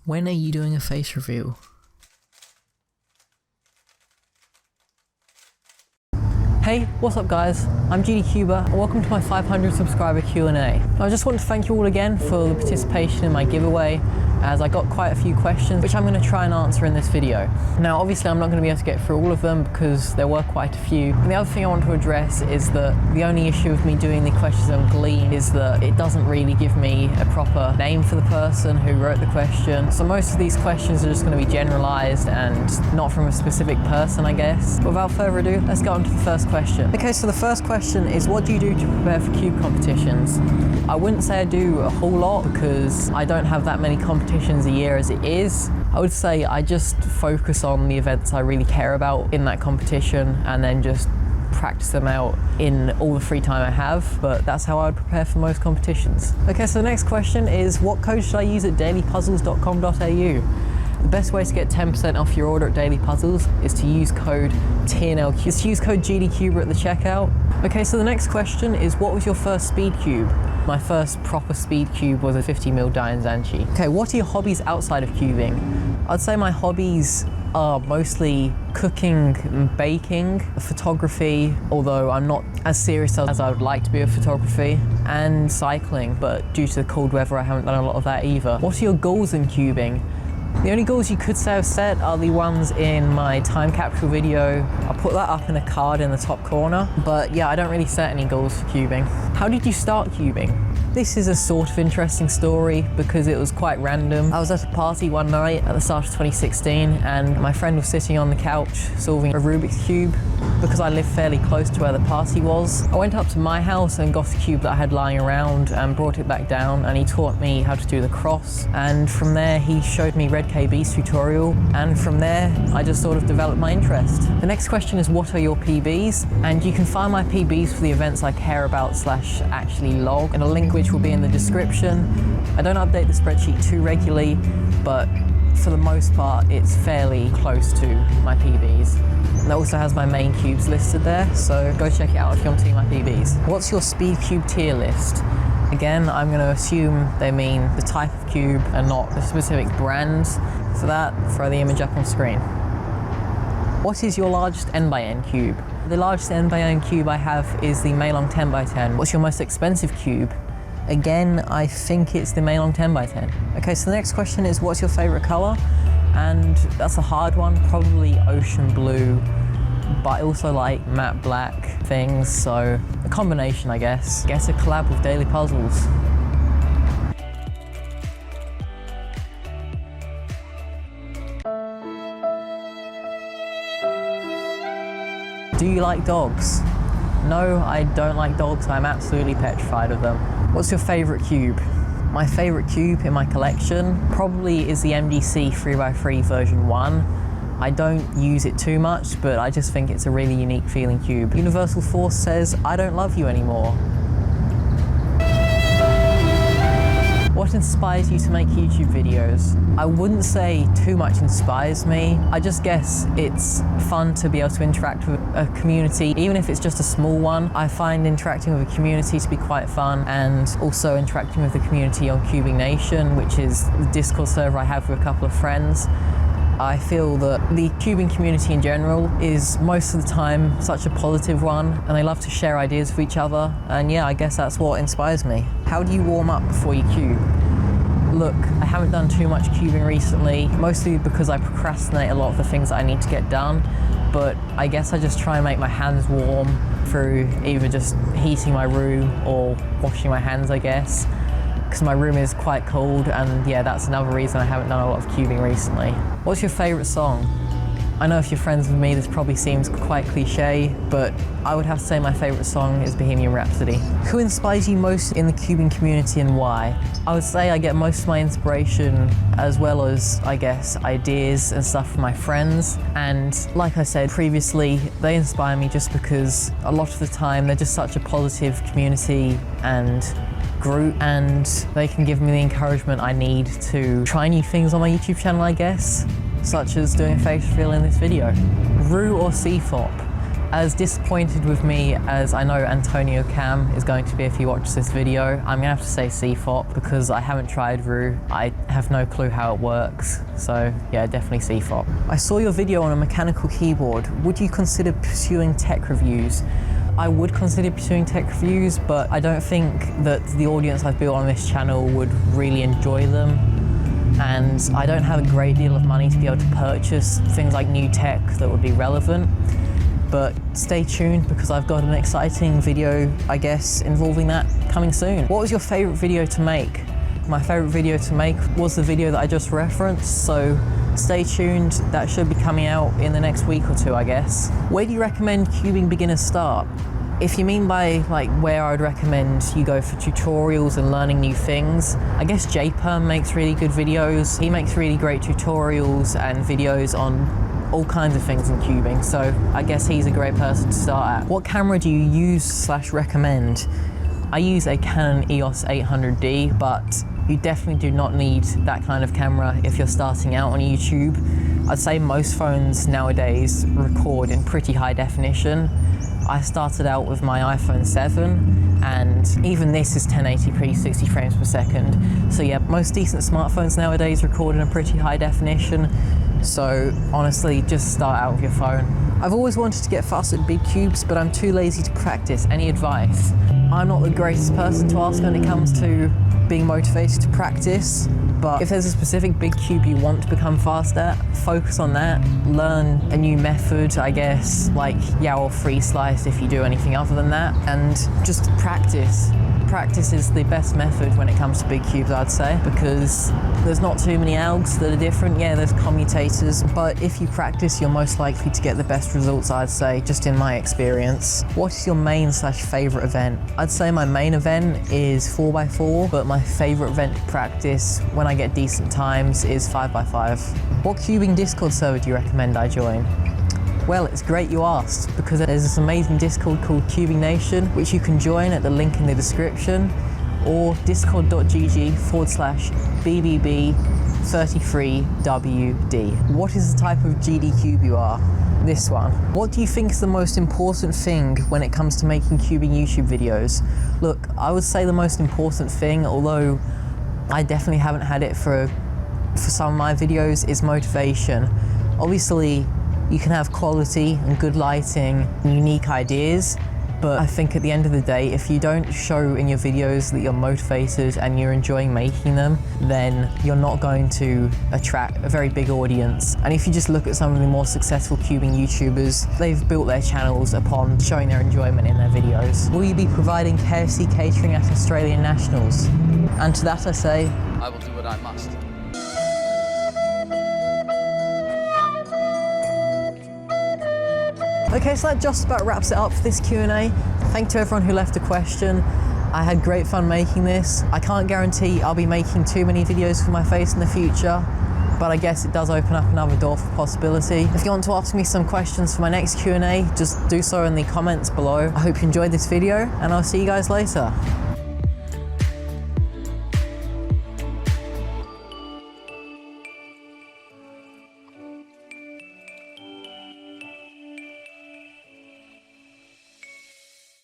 When are you doing a face reveal? Hey, what's up guys? I'm GDCuber and welcome to my 500 subscriber Q&A. I just want to thank you all again for the participation in my giveaway, as I got quite a few questions which I'm going to try and answer in this video. Now obviously I'm not going to be able to get through all of them because there were quite a few. And the other thing I want to address is that the only issue with me doing the questions on Glean is that it doesn't really give me a proper name for the person who wrote the question. So most of these questions are just going to be generalized and not from a specific person, I guess. But without further ado, let's get on to the first question. Okay, so the first question is, what do you do to prepare for cube competitions? I wouldn't say I do a whole lot because I don't have that many competitions a year as it is. I would say I just focus on the events I really care about in that competition and then just practice them out in all the free time I have, but that's how I would prepare for most competitions. Okay, so the next question is, what code should I use at dailypuzzles.com.au? The best way to get 10% off your order at Daily Puzzles is to use code TNLQ. Just use code GDCuber at the checkout. Okay, so the next question is, what was your first speed cube? My first proper speed cube was a 50mm Dianzanchi. Okay, what are your hobbies outside of cubing? I'd say my hobbies are mostly cooking and baking, photography, although I'm not as serious as I would like to be with photography, and cycling, but due to the cold weather I haven't done a lot of that either. What are your goals in cubing? The only goals you could say I've set are the ones in my time capsule video. I'll put that up in a card in the top corner. But yeah, I don't really set any goals for cubing. How did you start cubing? This is a sort of interesting story because it was quite random. I was at a party one night at the start of 2016 and my friend was sitting on the couch solving a Rubik's Cube because I live fairly close to where the party was. I went up to my house and got a cube that I had lying around and brought it back down, and he taught me how to do the cross, and from there he showed me Red KB's tutorial, and from there I just sort of developed my interest. The next question is, what are your PBs? And you can find my PBs for the events I care about / actually log in a link which will be in the description. I don't update the spreadsheet too regularly, but for the most part it's fairly close to my PBs. And it also has my main cubes listed there, so go check it out if you want to see my PBs. What's your speed cube tier list? Again, I'm going to assume they mean the type of cube and not the specific brand. For that, throw the image up on screen. What is your largest N×N cube? The largest N×N cube I have is the Maylong 10×10. What's your most expensive cube? Again, I think it's the Maylong 10×10. Okay, so the next question is, what's your favorite color? And that's a hard one, probably ocean blue, but I also like matte black things, so a combination, I guess. Get a collab with Daily Puzzles. Do you like dogs? No, I don't like dogs. I'm absolutely petrified of them. What's your favorite cube? My favorite cube in my collection probably is the MDC 3x3 version 1. I don't use it too much, but I just think it's a really unique feeling cube. Universal Force says, I don't love you anymore. What inspires you to make YouTube videos? I wouldn't say too much inspires me. I just guess it's fun to be able to interact with a community, even if it's just a small one. I find interacting with a community to be quite fun, and also interacting with the community on Cubing Nation, which is the Discord server I have with a couple of friends. I feel that the cubing community in general is most of the time such a positive one, and they love to share ideas with each other, and yeah, I guess that's what inspires me. How do you warm up before you cube? Look, I haven't done too much cubing recently, mostly because I procrastinate a lot of the things that I need to get done, but I guess I just try and make my hands warm through either just heating my room or washing my hands, I guess, because my room is quite cold, and yeah, that's another reason I haven't done a lot of cubing recently. What's your favourite song? I know if you're friends with me, this probably seems quite cliche, but I would have to say my favourite song is Bohemian Rhapsody. Who inspires you most in the cubing community and why? I would say I get most of my inspiration, as well as, I guess, ideas and stuff from my friends. And like I said previously, they inspire me just because a lot of the time they're just such a positive community and group, and they can give me the encouragement I need to try new things on my YouTube channel, I guess, such as doing a face reveal in this video. Rue or CFOP? As disappointed with me as I know Antonio Cam is going to be if he watches this video, I'm gonna have to say CFOP because I haven't tried Rue. I have no clue how it works. So yeah, definitely CFOP. I saw your video on a mechanical keyboard. Would you consider pursuing tech reviews? I would consider pursuing tech reviews, but I don't think that the audience I've built on this channel would really enjoy them. And I don't have a great deal of money to be able to purchase things like new tech that would be relevant. But stay tuned, because I've got an exciting video, I guess, involving that coming soon. What was your favorite video to make? My favorite video to make was the video that I just referenced, so stay tuned. That should be coming out in the next week or two, I guess. Where do you recommend cubing beginners start? If you mean by like where I would recommend you go for tutorials and learning new things, I guess JPerm makes really good videos. He makes really great tutorials and videos on all kinds of things in cubing, so I guess he's a great person to start at. What camera do you use/recommend? I use a Canon EOS 800D, but you definitely do not need that kind of camera if you're starting out on YouTube. I'd say most phones nowadays record in pretty high definition. I started out with my iPhone 7, and even this is 1080p 60 frames per second. So yeah, most decent smartphones nowadays record in a pretty high definition. So honestly, just start out with your phone. I've always wanted to get fast at big cubes, but I'm too lazy to practice. Any advice? I'm not the greatest person to ask when it comes to being motivated to practice, but if there's a specific big cube you want to become fast at, focus on that. Learn a new method, I guess, like yaw or free slice if you do anything other than that, and just practice. Practice is the best method when it comes to big cubes, I'd say, because there's not too many algs that are different. Yeah, there's commutators, but if you practice, you're most likely to get the best results, I'd say, just in my experience. What is your main/favorite event? I'd say my main event is 4x4, but my favorite event to practice when I get decent times is 5x5. What cubing Discord server do you recommend I join? Well, it's great you asked, because there's this amazing Discord called Cubing Nation, which you can join at the link in the description, or discord.gg/BBB33WD. What is the type of GDCube you are? This one. What do you think is the most important thing when it comes to making cubing YouTube videos? Look, I would say the most important thing, although I definitely haven't had it for some of my videos, is motivation. Obviously, you can have quality and good lighting and unique ideas, but I think at the end of the day, if you don't show in your videos that you're motivated and you're enjoying making them, then you're not going to attract a very big audience. And if you just look at some of the more successful cubing YouTubers, they've built their channels upon showing their enjoyment in their videos. Will you be providing KFC catering at Australian Nationals? And to that I say, I will do what I must. Okay, so that just about wraps it up for this Q&A. Thank you to everyone who left a question. I had great fun making this. I can't guarantee I'll be making too many videos for my face in the future, but I guess it does open up another door for possibility. If you want to ask me some questions for my next Q&A, just do so in the comments below. I hope you enjoyed this video, and I'll see you guys later.